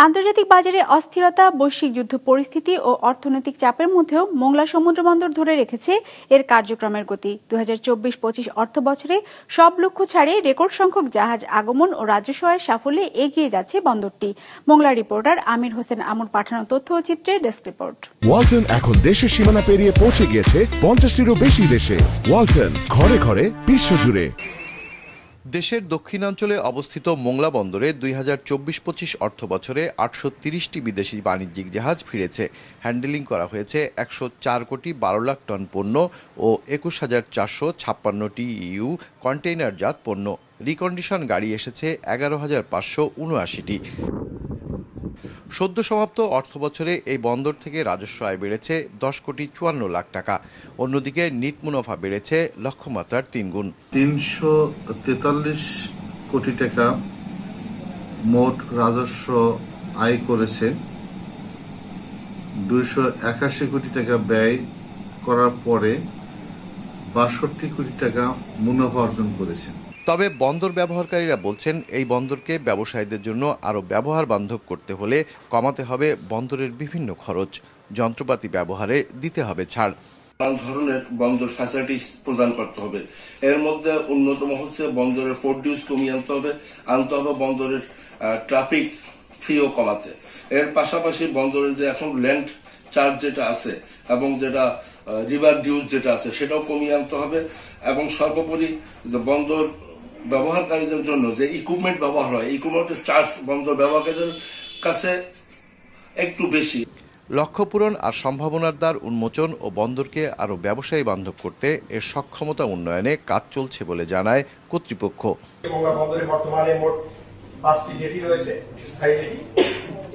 আন্তর্জাতিক বাজারে অস্থিরতা, বৈশ্বিক যুদ্ধ পরিস্থিতি ও অর্থনৈতিক চাপের মধ্যেও মোংলা সমুদ্রবন্দর ধরে রেখেছে এর কার্যক্রমের গতি। 2024-25 অর্থ বছরে সব লক্ষ্য ছাড়িয়ে রেকর্ড সংখ্যক জাহাজ আগমন ও রাজস্ব আয়ের সাফল্যে এগিয়ে যাচ্ছে বন্দরটি। মোংলা রিপোর্টার আমির হোসেন আমুর পাঠানো তথ্য ও চিত্রে ডেস্ক রিপোর্ট। ওয়ালটন এখন দেশের সীমানা পেরিয়ে পৌঁছে গিয়েছে 50টিরও বেশি দেশে। ওয়ালটন, ঘরে ঘরে বিশ্বজুড়ে। দেশের দক্ষিণাঞ্চলে অবস্থিত মোংলা বন্দরে 2024-25 অর্থ বছরে 830টি বিদেশি বাণিজ্যিক জাহাজ ফিরেছে। হ্যান্ডেলিং করা হয়েছে 104 কোটি 12 লাখ টন পণ্য ও 21,456টি ইউ কন্টেইনারজাত পণ্য। রিকন্ডিশন গাড়ি এসেছে 11,579টি। সদ্য সমাপ্ত অর্থ বছরে এই বন্দর থেকে রাজস্ব আয় বেড়েছে 10 কোটি 54 লাখ টাকা। অন্যদিকে নিট মুনাফা বেড়েছে লক্ষ্যমাত্রার 3 গুণ। 343 কোটি টাকা মোট রাজস্ব আয় করেছে। 281 কোটি টাকা ব্যয় করার পরে 62 কোটি টাকা মুনাফা অর্জন করেছে। তবে বন্দর ব্যবহারকারীরা বলছেন, এই বন্দরকে ব্যবসায়ীদের জন্য আরও ব্যবহার বান্ধব করতে হলে কমাতে হবে বন্দরের বিভিন্ন খরচ, যন্ত্রপাতি ব্যবহারে দিতে হবে ছাড়। নানা ধরনের বন্দর ফ্যাসিলিটিস প্রদান করতে হবে। এর মধ্যে অন্যতম হচ্ছে বন্দরের পোর্ট ডিউজ কমিয়ে আনতে হবে বন্দরের ট্রাফিক ফিও কমাতে। এর পাশাপাশি বন্দরের যে এখন ল্যান্ড চার্জ যেটা আছে এবং যেটা রিভার ডিউজ যেটা আছে সেটাও কমিয়ে আনতে হবে। এবং সর্বোপরি যে বন্দর ব্যবহারকারীদের জন্য যে ইকুইপমেন্ট ব্যবহার হয়, ইকুইপমেন্টের চার্জ বন্দর ব্যবহারকারীদের কাছে একটু বেশি। লক্ষ্য পূরণ আর সম্ভাবনার দ্বার উন্মোচন ও বন্দরকে আরও ব্যবসায়ী বান্ধব করতে এর সক্ষমতা উন্নয়নে কাজ চলছে বলে জানায় কর্তৃপক্ষ। মোংলা বন্দরে বর্তমানে মোট 5টি জেটি রয়েছে, স্থায়ী জেটি।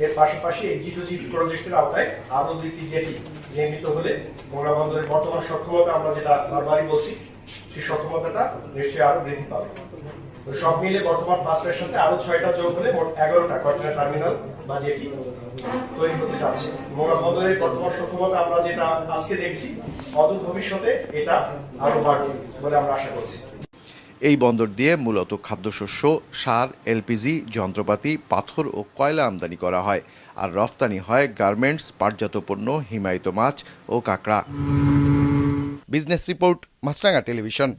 এর পাশাপাশি এই G2G প্রজেক্টের আওতায় আরো 2টি জেটি নির্মিত হলে মোংলা বন্দরের বর্তমান সক্ষমতা, আমরা যেটা বারবারই বলছি, সেই সক্ষমতাটা নিশ্চয়ই আরো বৃদ্ধি পাবে। তো সব মিলে বর্তমান 5টার সাথে আরো 6টা যোগ হলে মোট 11টা কন্টেইনার টার্মিনাল বা জেটি তৈরি হতে যাচ্ছে। মোংলা বন্দরের বর্তমান সক্ষমতা আমরা যেটা আজকে দেখছি, অদূর ভবিষ্যতে এটা আরো বাড়বে বলে আমরা আশা করছি। এই বন্দর দিয়ে মূলত খাদ্যশস্য, সার, এলপিজি, যন্ত্রপাতি, পাথর ও কয়লা আমদানি করা হয়, আর রফতানি হয় গার্মেন্টস, পাটজাত পণ্য, হিমায়িত মাছ ও কাঁকড়া। বিজনেস রিপোর্ট, মাছরাঙা টেলিভিশন।